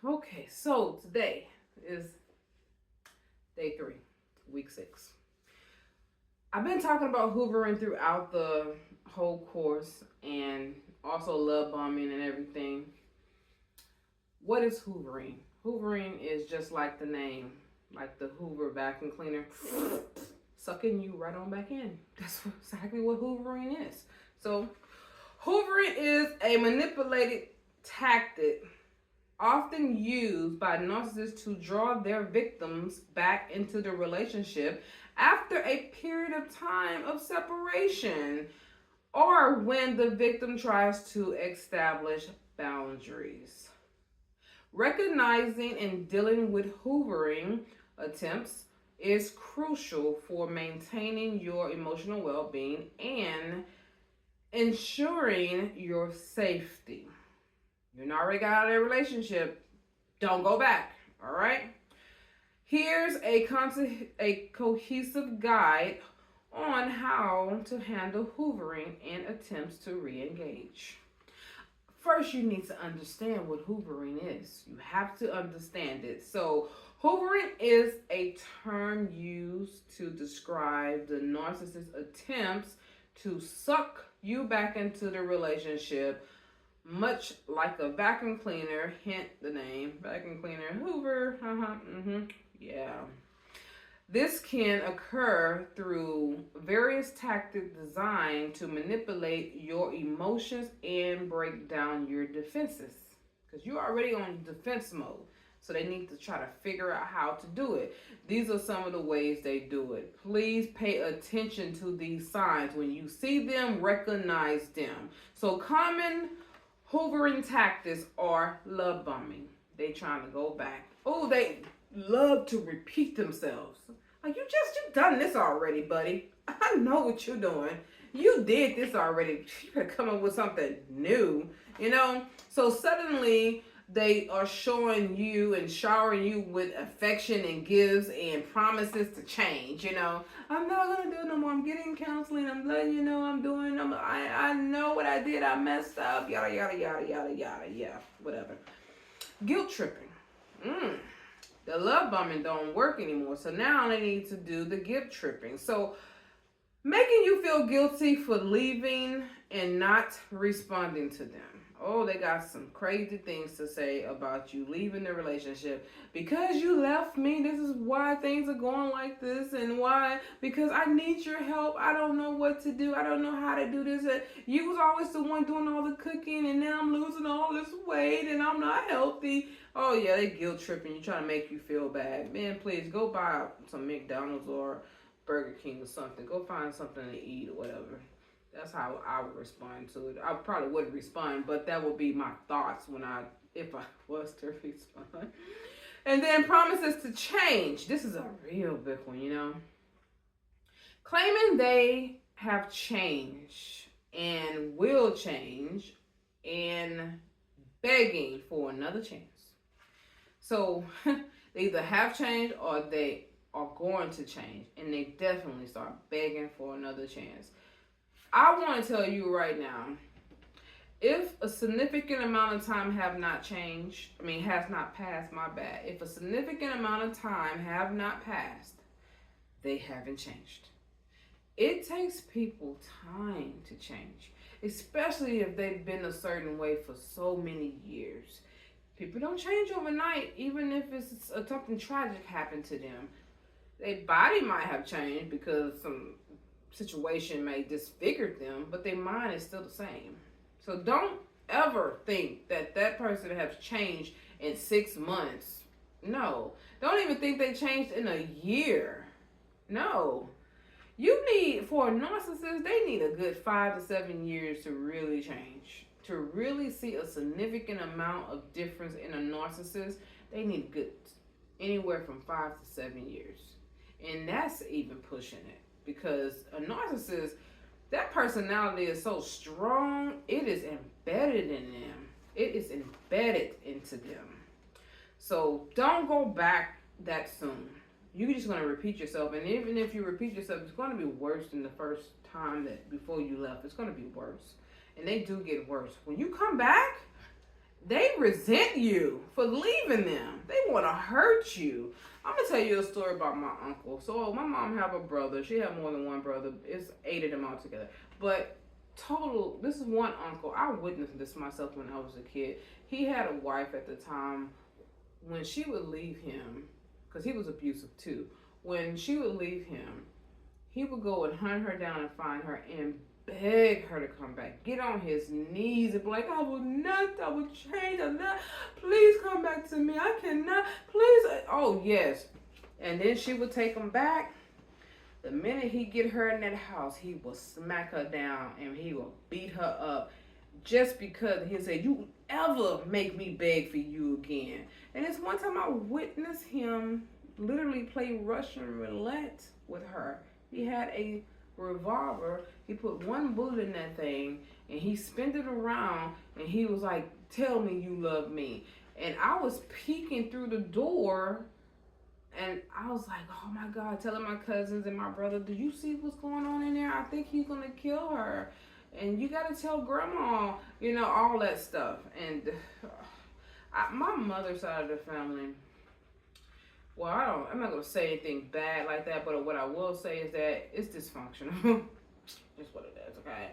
Okay, so today is day 3, week 6. I've been talking about hoovering throughout the whole course and also love bombing and everything. What is hoovering? Hoovering is just like the name, like the Hoover vacuum cleaner, sucking you right on back in. That's exactly what hoovering is. So, hoovering is a manipulated tactic often used by narcissists to draw their victims back into the relationship after a period of time of separation or when the victim tries to establish boundaries. Recognizing and dealing with hoovering attempts is crucial for maintaining your emotional well being and ensuring your safety. You're already got out of a relationship, don't go back, all right? Here's a cohesive guide on how to handle hoovering and attempts to re-engage. First, you need to understand what hoovering is. You have to understand it. So, hoovering is a term used to describe the narcissist's attempts to suck you back into the relationship, much like a vacuum cleaner, hint the name, vacuum cleaner, Hoover, yeah. This can occur through various tactics designed to manipulate your emotions and break down your defenses. Because you're already on defense mode. So they need to try to figure out how to do it. These are some of the ways they do it. Please pay attention to these signs. When you see them, recognize them. So common hoovering tactics are love bombing. They trying to go back. Oh, they love to repeat themselves. Like, you done this already, buddy. I know what you're doing. You did this already. You gotta come up with something new, you know? So suddenly they are showing you and showering you with affection and gifts and promises to change, you know? I'm not gonna do it no more. I'm getting counseling. I'm letting you know I know what I did. I messed up. Yada, yada, yada, yada, yada. Yeah, whatever. Guilt tripping. The love bombing don't work anymore. So now they need to do the guilt tripping. So making you feel guilty for leaving and not responding to them. Oh, they got some crazy things to say about you leaving the relationship. Because you left me, this is why things are going like this, and why, because I need your help. I don't know what to do. I don't know how to do this. You was always the one doing all the cooking, and now I'm losing all this weight, and I'm not healthy. Oh, yeah, they guilt tripping. You trying to make you feel bad. Man, please, go buy some McDonald's or Burger King or something. Go find something to eat or whatever. That's how I would respond to it. I probably wouldn't respond, but that would be my thoughts if I was to respond. And then promises to change. This is a real big one, you know. Claiming they have changed and will change and begging for another chance. So they either have changed or they are going to change, and they definitely start begging for another chance. I want to tell you right now, if a significant amount of time has not passed, my bad. If a significant amount of time have not passed, they haven't changed. It takes people time to change, especially if they've been a certain way for so many years. People don't change overnight, even if it's something tragic happened to them. Their body might have changed because some situation may disfigure them, but their mind is still the same. So don't ever think that person has changed in 6 months. No. Don't even think they changed in a year. No. For a narcissist, they need a good 5 to 7 years to really change. To really see a significant amount of difference in a narcissist, they need anywhere from 5 to 7 years. And that's even pushing it. Because a narcissist, that personality is so strong, it is embedded in them. It is embedded into them. So don't go back that soon. You're just going to repeat yourself. And even if you repeat yourself, it's going to be worse than the first time before you left. It's going to be worse. And they do get worse. When you come back, they resent you for leaving them. They want to hurt you. I'm gonna tell you a story about my uncle. So my mom have a brother. She had more than one brother. It's 8 of them all together. But total, this is one uncle. I witnessed this myself when I was a kid. He had a wife at the time. When she would leave him, because he was abusive too. When she would leave him, he would go and hunt her down and find her and beg her to come back. Get on his knees and be like, I will change, I'm not, please come back to me. I cannot, please. Oh, yes. And then she would take him back. The minute he get her in that house, he will smack her down and he will beat her up just because he said, you ever make me beg for you again. And it's one time I witnessed him literally play Russian roulette with her. He had a revolver. He put one bullet in that thing and he spun it around and he was like, tell me you love me. And I was peeking through the door and I was like, oh my God, telling my cousins and my brother, do you see what's going on in there? I think he's going to kill her. And you got to tell grandma, you know, all that stuff. And my mother's side of the family, well, I'm not going to say anything bad like that, but what I will say is that it's dysfunctional. Just what it is, okay?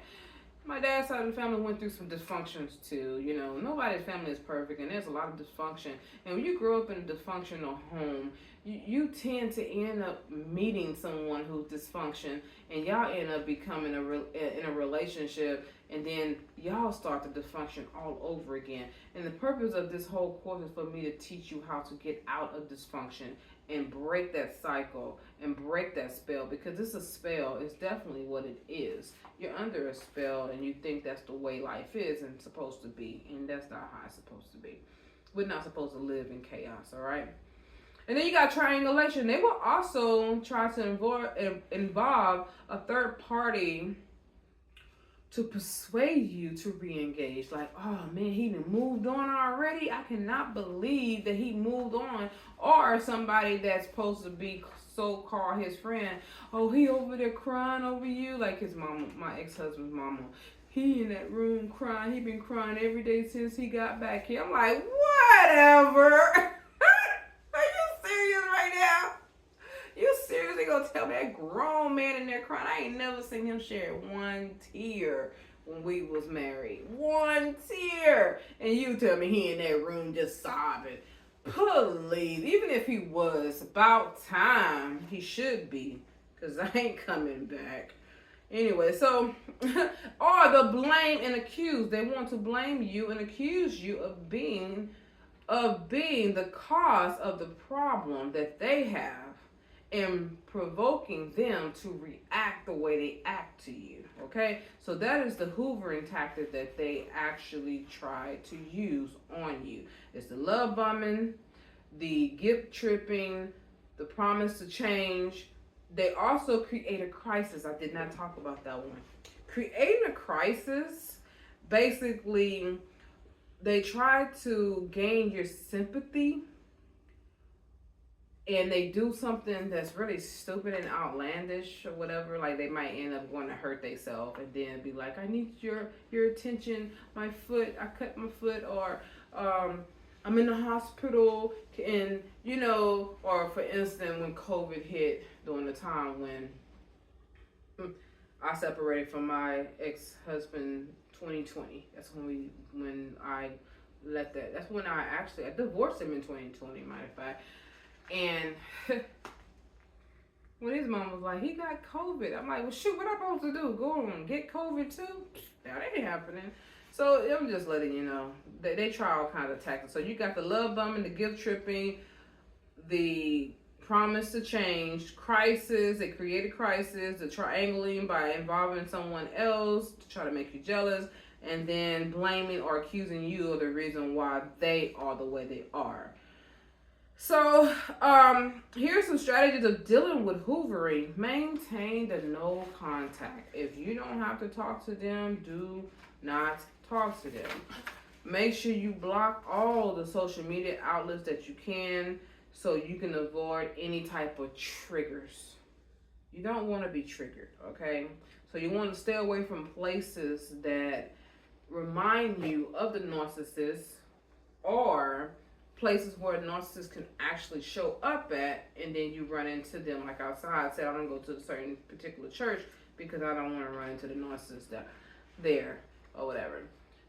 My dad's side of the family went through some dysfunctions too. You know, nobody's family is perfect, and there's a lot of dysfunction. And when you grow up in a dysfunctional home, you tend to end up meeting someone who's dysfunction, and y'all end up becoming in a relationship, and then y'all start the dysfunction all over again. And the purpose of this whole course is for me to teach you how to get out of dysfunction and break that cycle and break that spell, because it's a spell. It's definitely what it is. You're under a spell and you think that's the way life is and supposed to be, and that's not how it's supposed to be. We're not supposed to live in chaos, all right? And then you got triangulation. They will also try to involve a third party to persuade you to re-engage. Like, oh man, he done moved on already. I cannot believe that he moved on. Or somebody that's supposed to be so-called his friend. Oh, he over there crying over you. Like his mama, my ex-husband's mama. He in that room crying. He been crying every day since he got back here. I'm like, whatever. You seriously gonna tell me that grown man in there crying? I ain't never seen him shed one tear when we was married. One tear. And you tell me he in that room just sobbing. Please, even if he was, about time he should be, because I ain't coming back. Anyway, so, or the blame and accuse. They want to blame you and accuse you of being the cause of the problem that they have, and provoking them to react the way they act to you, okay? So that is the hoovering tactic that they actually try to use on you. It's the love bombing, the guilt tripping, the promise to change. They also create a crisis. I did not talk about that one. Creating a crisis, basically, they try to gain your sympathy, and they do something that's really stupid and outlandish or whatever. Like they might end up going to hurt themselves and then be like, I need your attention, my foot, I cut my foot, or I'm in the hospital, and you know, or for instance, when COVID hit during the time when I separated from my ex-husband 2020. That's when I that's when I divorced him in 2020, matter of fact. And when his mom was like, he got COVID, I'm like, well, shoot, what am I supposed to do? Go on, get COVID too? That ain't happening. So I'm just letting you know, they try all kinds of tactics. So you got the love bombing, the guilt tripping, the promise to change, crisis, they create a crisis, the triangling by involving someone else to try to make you jealous, and then blaming or accusing you of the reason why they are the way they are. So, here's some strategies of dealing with hoovering. Maintain the no contact. If you don't have to talk to them, do not talk to them. Make sure you block all the social media outlets that you can, so you can avoid any type of triggers. You don't want to be triggered, okay? So you want to stay away from places that remind you of the narcissist, or places where narcissists can actually show up at, and then you run into them like outside. Say I don't go to a certain particular church because I don't want to run into the narcissist there or whatever.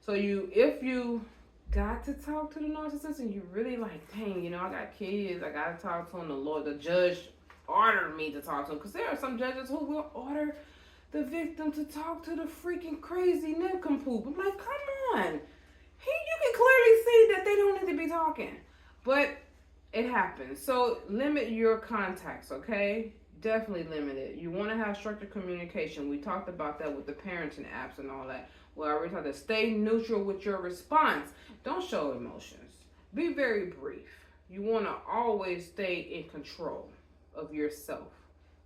So if you got to talk to the narcissist and you really like, dang, I got kids, I got to talk to them. The judge ordered me to talk to them, because there are some judges who will order the victim to talk to the freaking crazy nincompoop. I'm like, come on. You can clearly see that they don't need to be talking. But it happens. So limit your contacts, okay? Definitely limit it. You want to have structured communication. We talked about that with the parenting apps and all that. Well, I already talked about stay neutral with your response. Don't show emotions. Be very brief. You want to always stay in control of yourself.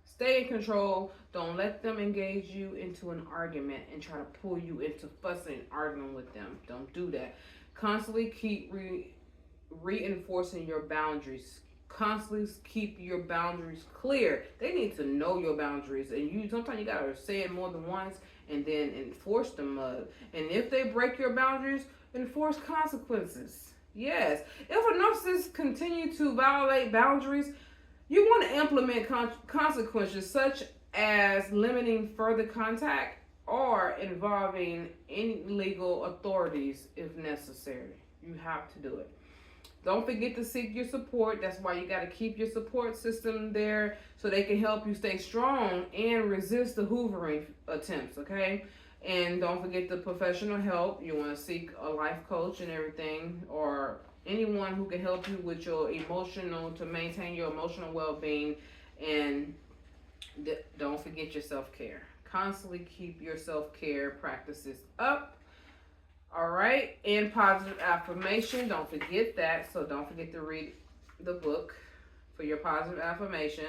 Stay in control. Don't let them engage you into an argument and try to pull you into fussing and arguing with them. Don't do that. Constantly keep reinforcing your boundaries. Constantly keep your boundaries clear. They need to know your boundaries, and sometimes you gotta say it more than once and then enforce them. And if they break your boundaries, enforce consequences. Yes. If a narcissist continue to violate boundaries, you want to implement consequences such as limiting further contact or involving any legal authorities if necessary. You have to do it. Don't forget to seek your support. That's why you got to keep your support system there so they can help you stay strong and resist the hoovering attempts, okay? And don't forget the professional help. You want to seek a life coach and everything, or anyone who can help you with your to maintain your emotional well-being. And don't forget your self-care. Constantly keep your self-care practices up. All right. And positive affirmation. Don't forget that. So don't forget to read the book for your positive affirmation.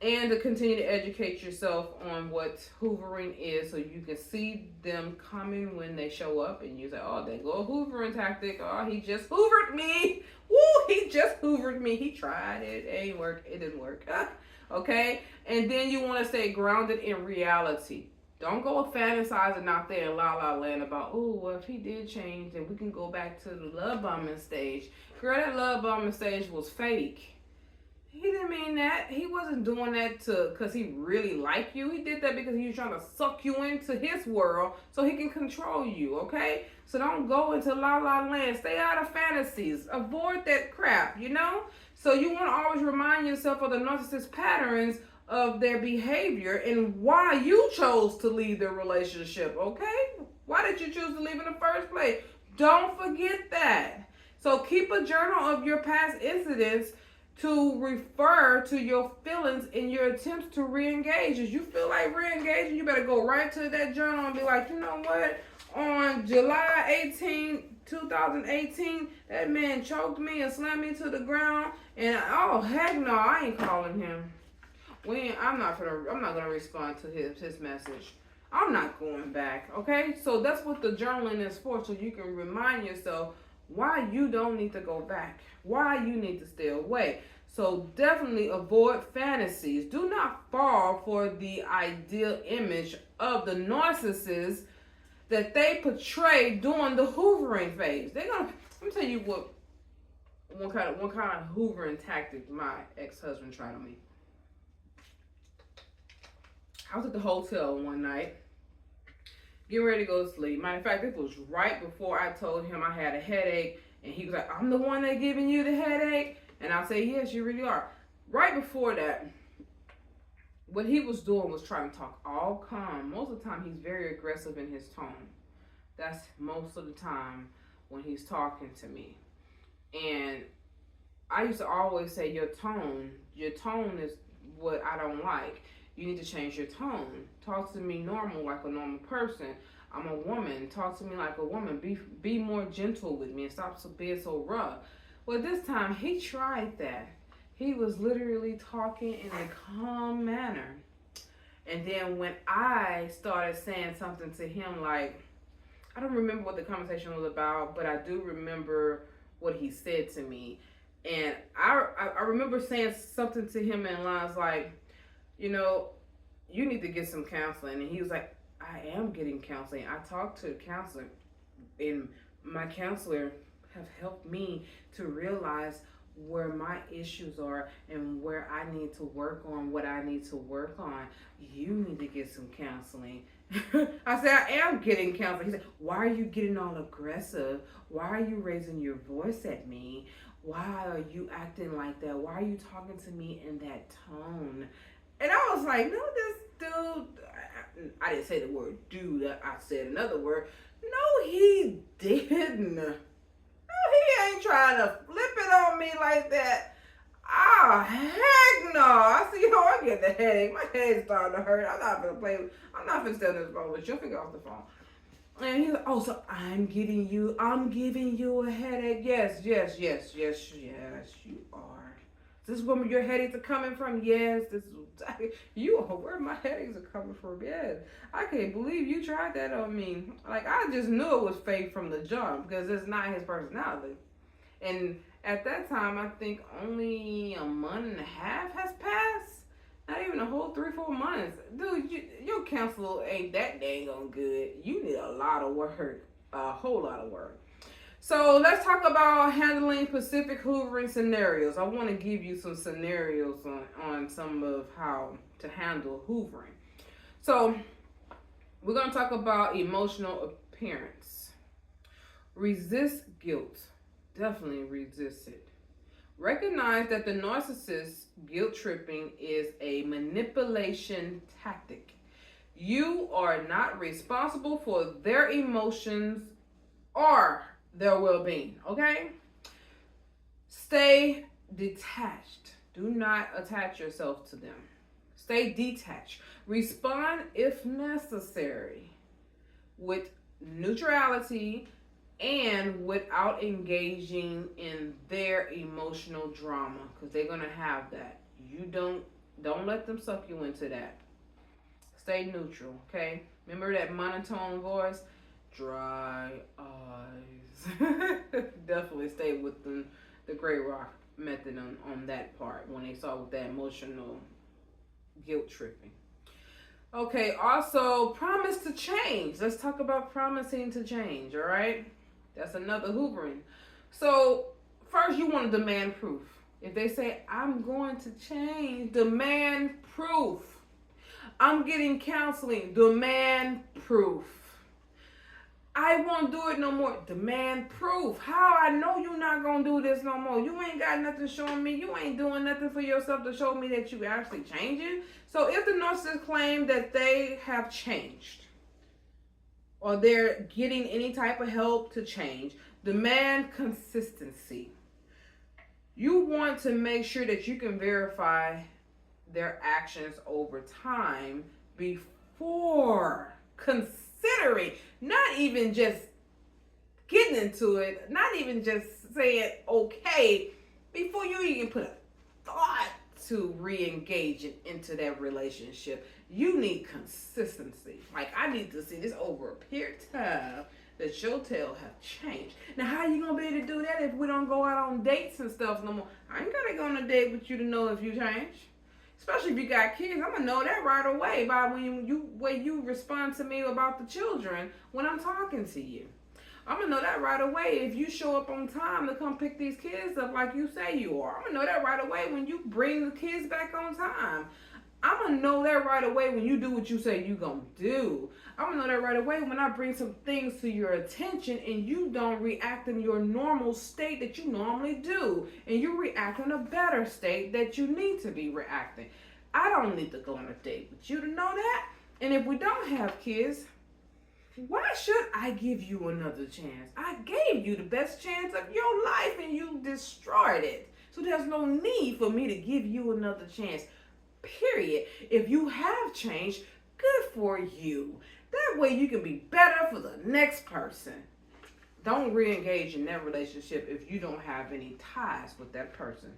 And to continue to educate yourself on what hoovering is, so you can see them coming when they show up, and you say, oh, they go a hoovering tactic. Oh, he just hoovered me. Woo, he just hoovered me. He tried it. It ain't work. It didn't work. Okay? And then you want to stay grounded in reality. Don't go fantasizing out there in la la land about, oh, well, if he did change, then we can go back to the love bombing stage. Girl, that love bombing stage was fake. He didn't mean that. He wasn't doing that because he really liked you. He did that because he was trying to suck you into his world so he can control you, okay? So don't go into la la land. Stay out of fantasies. Avoid that crap, So you want to always remind yourself of the narcissist patterns of their behavior and why you chose to leave the relationship, okay? Why did you choose to leave in the first place? Don't forget that. So keep a journal of your past incidents to refer to your feelings in your attempts to re-engage. If you feel like re-engaging, you better go right to that journal and be like, you know what? On July 18, 2018, that man choked me and slammed me to the ground. And oh heck no, I ain't calling him. I'm not gonna respond to his message. I'm not going back. Okay, so that's what the journaling is for, so you can remind yourself why you don't need to go back, why you need to stay away. So definitely avoid fantasies. Do not fall for the ideal image of the narcissist that they portray during the hoovering phase. Let me tell you what one kind of hoovering tactic my ex-husband tried on me. I was at the hotel one night, getting ready to go to sleep. Matter of fact, this was right before I told him I had a headache, and he was like, I'm the one that giving you the headache? And I say, yes, you really are. Right before that, what he was doing was trying to talk all calm. Most of the time, he's very aggressive in his tone. That's most of the time when he's talking to me. And I used to always say, your tone is what I don't like. You need to change your tone. Talk to me normal, like a normal person. I'm a woman. Talk to me like a woman. Be more gentle with me and stop being so rough. Well, this time he tried that. He was literally talking in a calm manner. And then when I started saying something to him, like, I don't remember what the conversation was about, but I do remember what he said to me. And I remember saying something to him in lines like, you need to get some counseling. And he was like, I am getting counseling. I talked to a counselor, and my counselor have helped me to realize where my issues are and where I need to work on what I need to work on. You need to get some counseling. I said, I am getting counseling. He said, why are you getting all aggressive? Why are you raising your voice at me? Why are you acting like that? Why are you talking to me in that tone? And I was like, no, this dude, I didn't say the word dude, I said another word. No, he didn't. No, he ain't trying to flip it on me like that. Oh, heck no. I see, I get the headache. My head's starting to hurt. I'm not going to stay on this phone with you. You'll figure off the phone. And he's like, oh, so I'm giving you a headache. Yes, you are. Is this where your headaches are coming from? Yes, you are where my headaches are coming from. Yes. I can't believe you tried that on me. Like, I just knew it was fake from the jump because it's not his personality. And at that time, I think only a month and a half has passed. Not even a whole 3-4 months. Dude, your counselor ain't that dang on good. You need a lot of work. A whole lot of work. So let's talk about handling specific hoovering scenarios. I want to give you some scenarios on some of how to handle hoovering. So we're going to talk about emotional appearance. Resist guilt. Definitely resist it. Recognize that the narcissist's guilt tripping is a manipulation tactic. You are not responsible for their emotions or their well-being, okay? Stay detached. Do not attach yourself to them. Stay detached. Respond if necessary with neutrality and without engaging in their emotional drama, because they're going to have that. You don't let them suck you into that. Stay neutral, okay? Remember that monotone voice? Dry eyes. Definitely stay with the gray rock method on that part when they start with that emotional guilt tripping. Okay, also promise to change. Let's talk about promising to change, all right? That's another hoovering. So first you want to demand proof. If they say, I'm going to change, demand proof. I'm getting counseling, demand proof. I won't do it no more, demand proof. How I know you're not going to do this no more? You ain't got nothing showing me. You ain't doing nothing for yourself to show me that you actually changing. So if the narcissist claim that they have changed, or they're getting any type of help to change, demand consistency. You want to make sure that you can verify their actions over time before considering, not even just getting into it, not even just saying okay, before you even put a thought to re-engaging into that relationship. You need consistency. Like, I need to see this over a period of time that your tail have changed. Now, how you gonna be able to do that if we don't go out on dates and stuff no more? I ain't gotta go on a date with you to know if you changed. Especially if you got kids, I'm gonna know that right away by way you respond to me about the children when I'm talking to you. I'm gonna know that right away if you show up on time to come pick these kids up like you say you are. I'm gonna know that right away when you bring the kids back on time. I'm gonna know that right away when you do what you say you gonna do. I'm gonna know that right away when I bring some things to your attention and you don't react in your normal state that you normally do, and you react in a better state that you need to be reacting. I don't need to go on a date with you to know that. And if we don't have kids, why should I give you another chance? I gave you the best chance of your life and you destroyed it. So there's no need for me to give you another chance. Period. If you have changed, good for you. That way you can be better for the next person. Don't re-engage in that relationship if you don't have any ties with that person.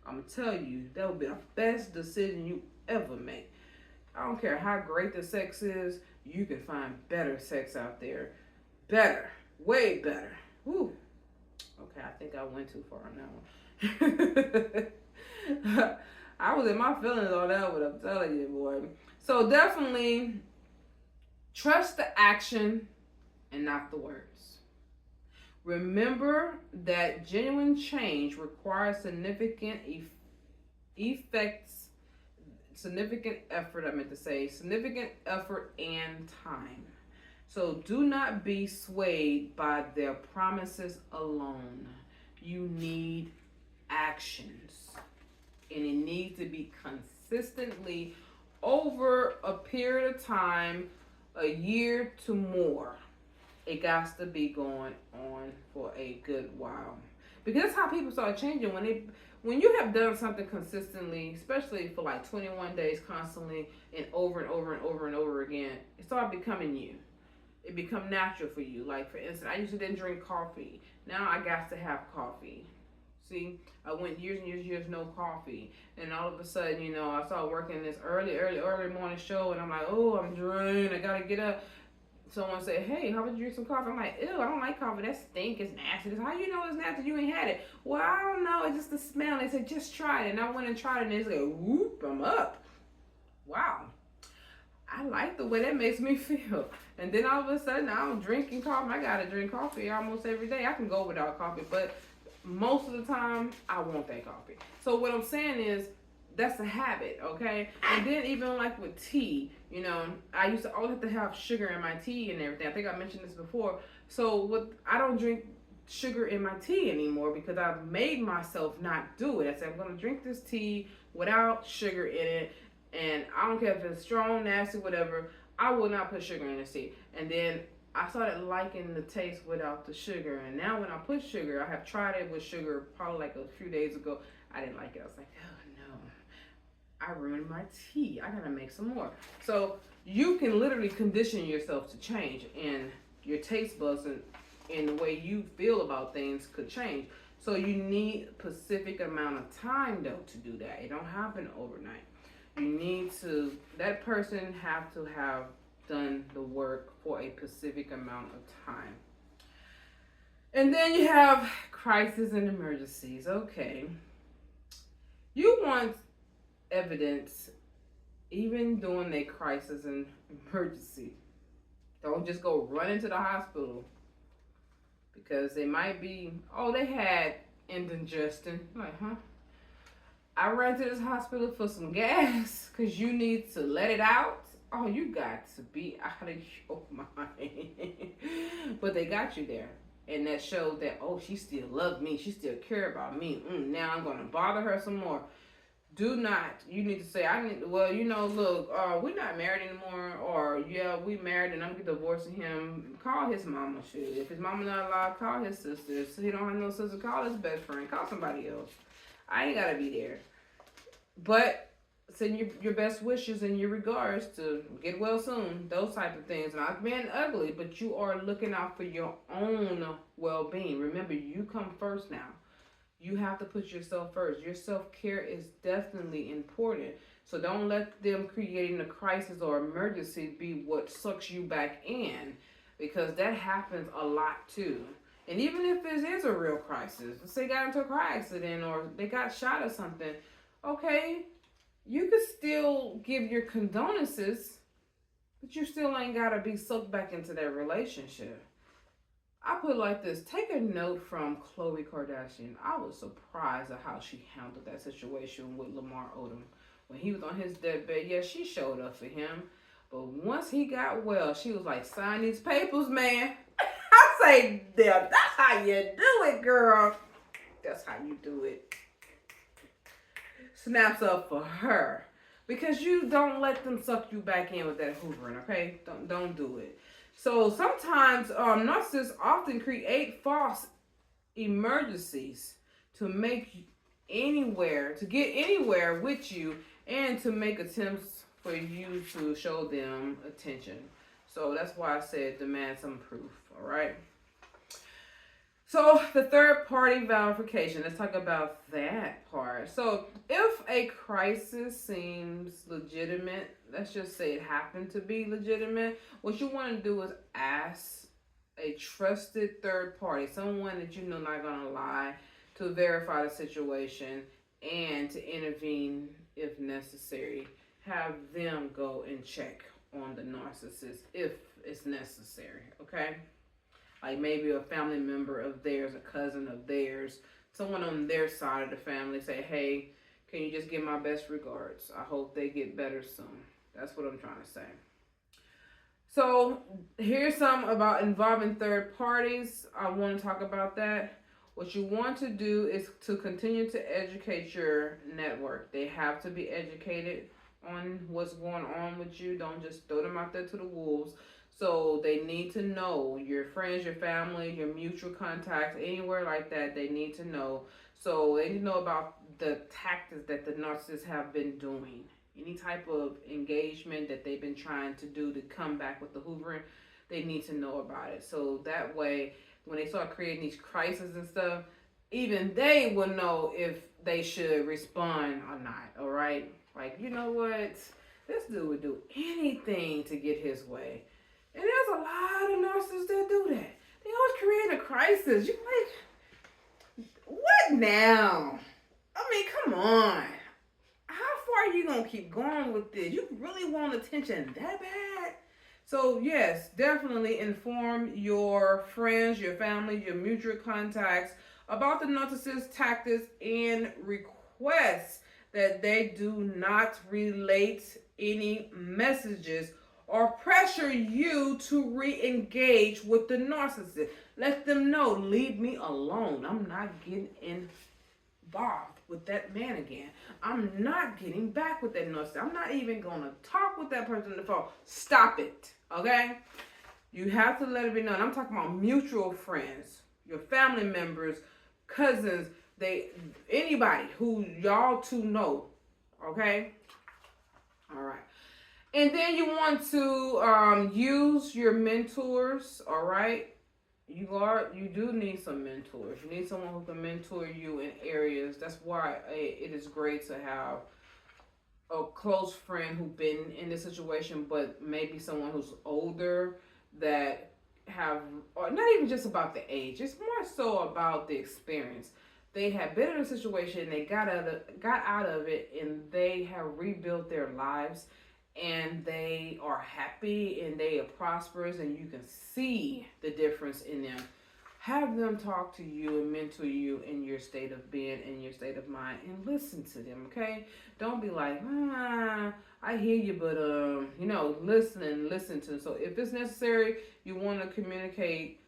I'm going to tell you, that will be the best decision you ever make. I don't care how great the sex is, you can find better sex out there. Better. Way better. Whew. Okay, I think I went too far on that one. I was in my feelings on that one, I'm telling you, boy. So definitely trust the action and not the words. Remember that genuine change requires effects, significant effort, significant effort and time. So do not be swayed by their promises alone. You need actions, and it needs to be consistently over a period of time, a year to more. It got to be going on for a good while, because that's how people start changing when you have done something consistently, especially for like 21 days constantly and over and over and over and over again. It started becoming you. It become natural for you. Like, for instance, I used to didn't drink coffee. Now I got to have coffee. See, I went years and years no coffee, and all of a sudden, I started working this early morning show, and I'm like, oh, I'm drained. I gotta get up. Someone said, hey, how about you drink some coffee? I'm like, ew, I don't like coffee. That stink. It's nasty. How you know it's nasty? You ain't had it. Well, I don't know. It's just the smell. They said, just try it. And I went and tried it, and it's like, whoop, I'm up. Wow. I like the way that makes me feel. And then all of a sudden, I'm drinking coffee. I got to drink coffee almost every day. I can go without coffee, but most of the time, I want that coffee. So what I'm saying is, that's a habit, okay? And then even like with tea, I used to always have to have sugar in my tea and everything. I think I mentioned this before. So I don't drink sugar in my tea anymore because I've made myself not do it. I said, I'm going to drink this tea without sugar in it. And I don't care if it's strong, nasty, whatever. I will not put sugar in this tea. And then I started liking the taste without the sugar. And now when I put sugar, I have tried it with sugar probably like a few days ago. I didn't like it. I was like, oh no, I ruined my tea. I gotta make some more. So you can literally condition yourself to change, and your taste buds and the way you feel about things could change. So you need a specific amount of time though to do that. It don't happen overnight. That person have to have done the work for a specific amount of time. And then you have crises and emergencies. Okay. You want evidence even during a crisis and emergency. Don't just go run into the hospital because they might be, they had indigestion. Like, huh? I ran to this hospital for some gas because you need to let it out. Oh, you got to be out of your mind. But they got you there. And that showed that, she still loved me. She still cared about me. Now I'm going to bother her some more. Do not. You need to say, look, we're not married anymore. Or, yeah, we married and I'm divorcing him. Call his mama, shit. If his mama not alive, call his sister. If he don't have no sister, call his best friend. Call somebody else. I ain't got to be there. But send your best wishes and your regards to get well soon. Those type of things. Not being ugly, but you are looking out for your own well-being. Remember, you come first now. You have to put yourself first. Your self-care is definitely important. So don't let them creating a crisis or emergency be what sucks you back in, because that happens a lot too. And even if it is a real crisis, let's say they got into a car accident or they got shot or something, okay, you could still give your condolences, but you still ain't got to be sucked back into that relationship. I put it like this. Take a note from Khloe Kardashian. I was surprised at how she handled that situation with Lamar Odom. When he was on his deathbed, yeah, she showed up for him. But once he got well, she was like, sign these papers, man. I say, that's how you do it, girl. That's how you do it. Snaps up for her. Because you don't let them suck you back in with that hoovering, okay? Don't do it. So sometimes narcissists often create false emergencies to get anywhere with you, and to make attempts for you to show them attention. So that's why I said demand some proof, all right? So the third party verification, let's talk about that part. So if a crisis seems legitimate, let's just say it happened to be legitimate, what you want to do is ask a trusted third party, someone that you know not going to lie, to verify the situation and to intervene if necessary. Have them go and check on the narcissist if it's necessary, okay? Like maybe a family member of theirs, a cousin of theirs, someone on their side of the family say, hey, can you just give my best regards? I hope they get better soon. That's what I'm trying to say. So here's some about involving third parties. I want to talk about that. What you want to do is to continue to educate your network. They have to be educated on what's going on with you. Don't just throw them out there to the wolves. So they need to know your friends, your family, your mutual contacts, anywhere like that. They need to know. So they need to know about the tactics that the narcissists have been doing. Any type of engagement that they've been trying to do to come back with the hoovering, they need to know about it. So that way, when they start creating these crises and stuff, even they will know if they should respond or not. All right, like, you know what, this dude would do anything to get his way, and there's a lot of narcissists that do that. They always create a crisis. You're like, what now? I mean, come on. How far are you going to keep going with this? You really want attention that bad? So, yes, definitely inform your friends, your family, your mutual contacts about the narcissist tactics and request that they do not relate any messages or pressure you to re-engage with the narcissist. Let them know, leave me alone. I'm not getting involved with that man again. I'm not getting back with that narcissist. I'm not even going to talk with that person on the phone. Stop it, okay? You have to let it be known. I'm talking about mutual friends, your family members, cousins, anybody who y'all two know, okay? All right. And then you want to use your mentors, all right? You do need some mentors. You need someone who can mentor you in areas. That's why it is great to have a close friend who's been in this situation, but maybe someone who's older that have, or not even just about the age. It's more so about the experience. They have been in a situation, they got out of it, and they have rebuilt their lives, and they are happy and they are prosperous, and you can see the difference in them. Have them talk to you and mentor you in your state of being, in your state of mind, and listen to them, okay? Don't be like, I hear you, but listen to them. So if it's necessary, you want to communicate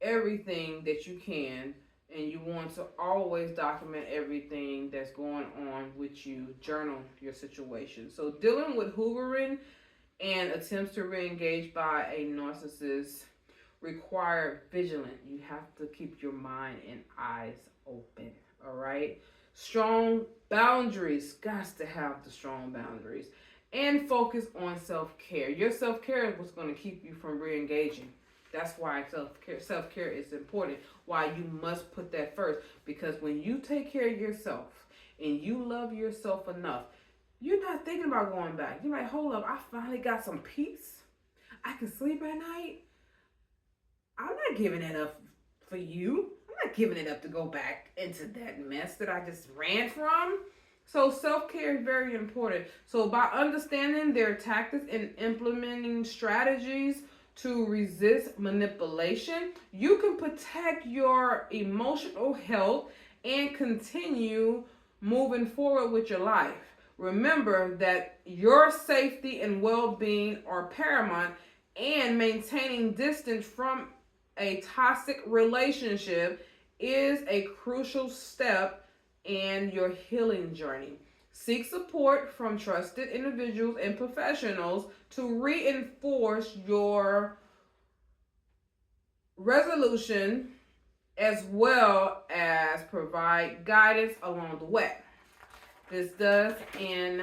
everything that you can, and you want to always document everything that's going on with you. Journal your situation. So dealing with hoovering and attempts to re-engage by a narcissist require vigilance. You have to keep your mind and eyes open, all right? Strong boundaries. Got to have the strong boundaries. And focus on self-care. Your self-care is what's going to keep you from re-engaging. That's why self-care is important. Why you must put that first. Because when you take care of yourself and you love yourself enough, you're not thinking about going back. You're like, hold up, I finally got some peace. I can sleep at night. I'm not giving it up for you. I'm not giving it up to go back into that mess that I just ran from. So self-care is very important. So by understanding their tactics and implementing strategies to resist manipulation, you can protect your emotional health and continue moving forward with your life. Remember that your safety and well-being are paramount, and maintaining distance from a toxic relationship is a crucial step in your healing journey. Seek support from trusted individuals and professionals to reinforce your resolution, as well as provide guidance along the way. This does end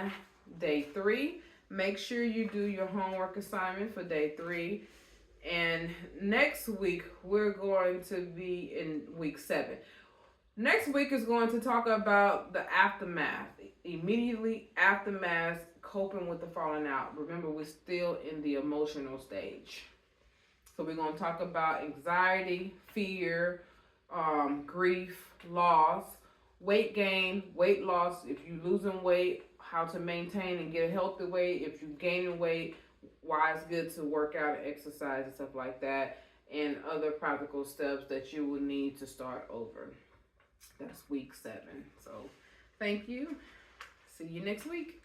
day 3. Make sure you do your homework assignment for day 3. And next week, we're going to be in week 7. Next week is going to talk about the aftermath, immediately aftermath, coping with the falling out. Remember, we're still in the emotional stage. So we're going to talk about anxiety, fear, grief, loss, weight gain, weight loss. If you're losing weight, how to maintain and get a healthy weight. If you're gaining weight, why it's good to work out and exercise and stuff like that. and other practical steps that you will need to start over. That's week 7. So thank you. See you next week.